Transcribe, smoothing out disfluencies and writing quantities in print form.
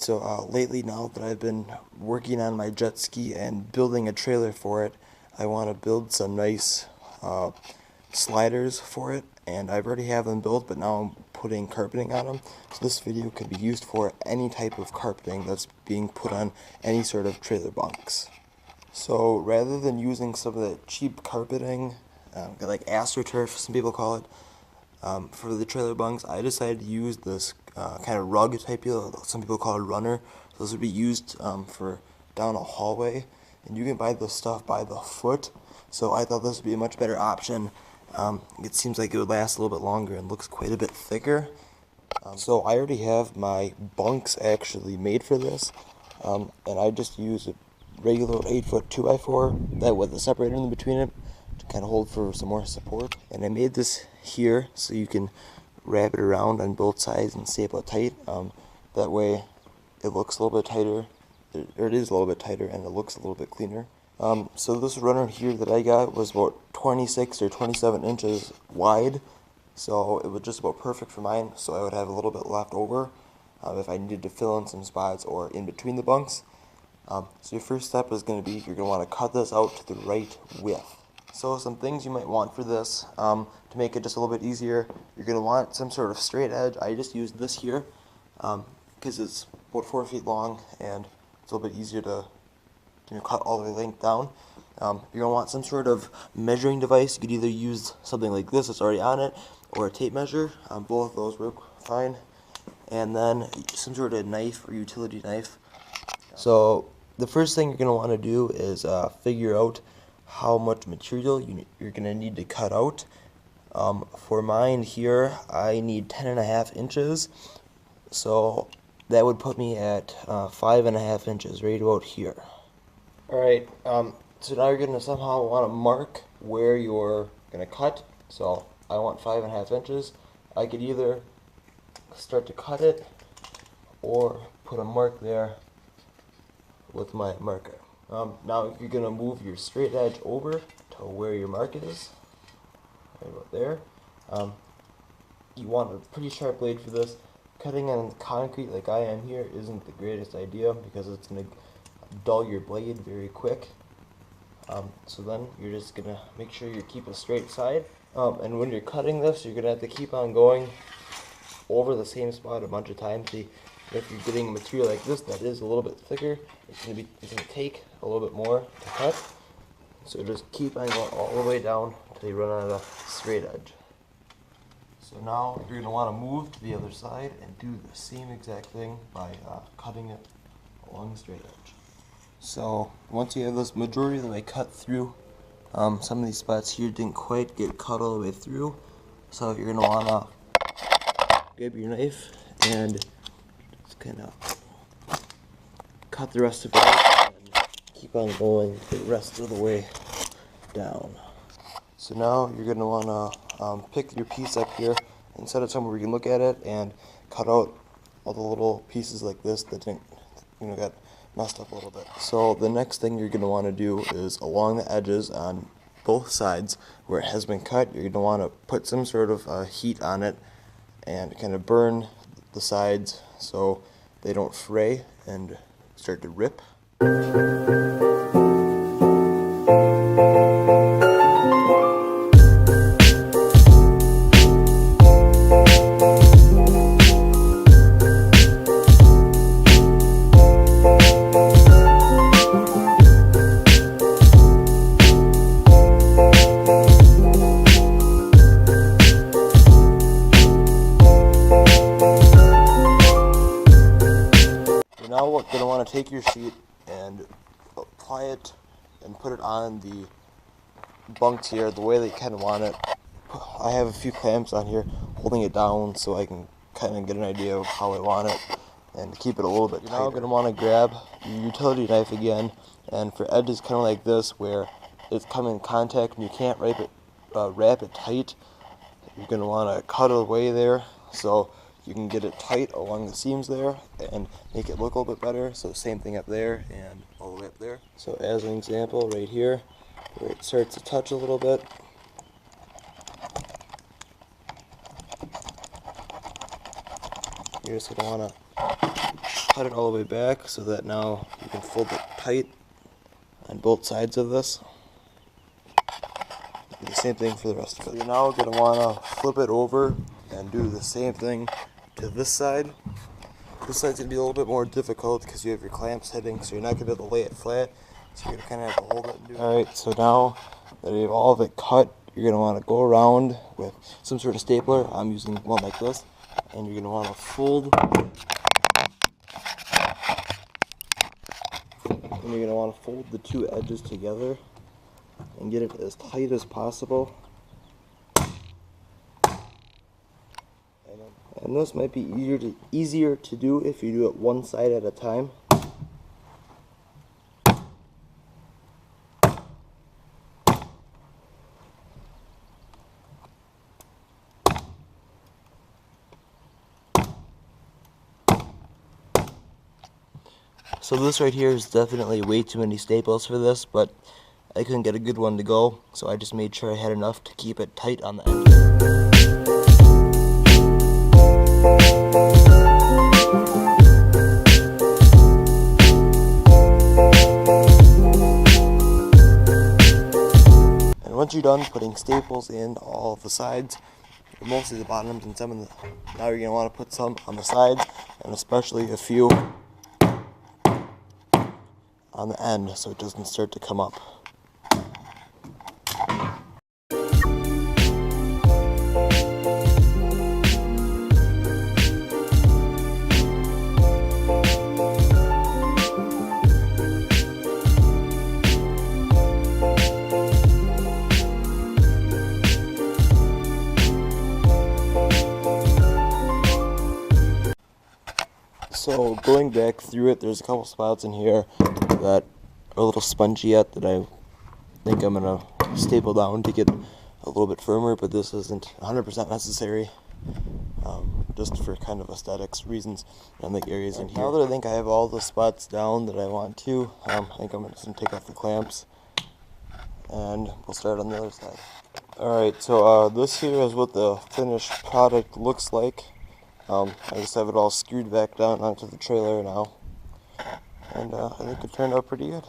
Lately, now that I've been working on my jet ski and building a trailer for it, I want to build some nice sliders for it, and I already have them built, but now I'm putting carpeting on them. So this video could be used for any type of carpeting that's being put on any sort of trailer bunks. So rather than using some of the cheap carpeting, like AstroTurf, some people call it, for the trailer bunks, I decided to use this kind of rug type deal. Some people call it a runner. So this would be used for down a hallway, and you can buy this stuff by the foot. So I thought this would be a much better option. It seems like it would last a little bit longer and looks quite a bit thicker. So I already have my bunks actually made for this, and I just use a regular 8-foot 2x4 that with a separator in between it to kind of hold for some more support. And I made this here so you can wrap it around on both sides and staple it tight. That way it looks a little bit tighter, or it is a little bit tighter, and it looks a little bit cleaner. So this runner here that I got was about 26 or 27 inches wide, so it was just about perfect for mine, so I would have a little bit left over if I needed to fill in some spots or in between the bunks. So your first step is going to be, you're going to want to cut this out to the right width. So some things you might want for this, to make it just a little bit easier, you're going to want some sort of straight edge. I just used this here, because it's about 4 feet long, and it's a little bit easier to cut all the length down. You're going to want some sort of measuring device. You could either use something like this that's already on it, or a tape measure. Both of those work fine. And then some sort of knife or utility knife. So the first thing you're going to want to do is figure out how much material you're going to need to cut out. For mine here, I need 10.5 inches. So that would put me at 5.5 inches, right about here. Alright, so now you're going to somehow want to mark where you're going to cut. So I want 5.5 inches. I could either start to cut it or put a mark there with my marker. Now you're going to move your straight edge over to where your mark is, right about there. You want a pretty sharp blade for this. Cutting on concrete like I am here isn't the greatest idea because it's going to dull your blade very quick. So then you're just going to make sure you keep a straight side. And when you're cutting this, you're going to have to keep on going over the same spot a bunch of times. See, if you're getting material like this that is a little bit thicker, it's going to take a little bit more to cut. So just keep on going all the way down until you run out of straight edge. So now you're going to want to move to the other side and do the same exact thing by cutting it along the straight edge. So once you have this majority of the way cut through, some of these spots here didn't quite get cut all the way through, so you're going to want to grab your knife and just kind of cut the rest of it out and keep on going the rest of the way down. So now you're going to want to pick your piece up here and set it somewhere where you can look at it and cut out all the little pieces like this that didn't, got messed up a little bit. So the next thing you're going to want to do is along the edges on both sides where it has been cut, you're going to want to put some sort of heat on it and kind of burn the sides so they don't fray and start to rip. Now we're going to want to take your sheet and apply it and put it on the bunks here the way that you kind of want it. I have a few clamps on here holding it down so I can kind of get an idea of how I want it and keep it a little bit tighter. You're now going to want to grab your utility knife again, and for edges kind of like this where it's come in contact and you can't wrap it tight, you're going to want to cut away there so you can get it tight along the seams there and make it look a little bit better. So same thing up there and all the way up there. So as an example, right here, where it starts to touch a little bit, you're just going to want to cut it all the way back so that now you can fold it tight on both sides of this. Do the same thing for the rest of it. So you're now going to want to flip it over and do the same thing to this side. This side's going to be a little bit more difficult because you have your clamps hitting, so you're not going to be able to lay it flat. So you're going to kind of have to hold it and do it. Alright, so now that you have all of it cut, you're going to want to go around with some sort of stapler. I'm using one like this. And you're going to want to fold. And you're going to want to fold the two edges together and get it as tight as possible. And this might be easier to do if you do it one side at a time. So this right here is definitely way too many staples for this, but I couldn't get a good one to go, so I just made sure I had enough to keep it tight on the end. And once you're done putting staples in all of the sides, mostly the bottoms and some of the, now you're going to want to put some on the sides, and especially a few on the end so it doesn't start to come up. So going back through it, there's a couple spots in here that are a little spongy yet that I think I'm going to staple down to get a little bit firmer, but this isn't 100% necessary, just for kind of aesthetics reasons on the areas in here. Now that I think I have all the spots down that I want to, I think I'm just going to take off the clamps and we'll start on the other side. Alright, so this here is what the finished product looks like. I just have it all screwed back down onto the trailer now, and I think it turned out pretty good.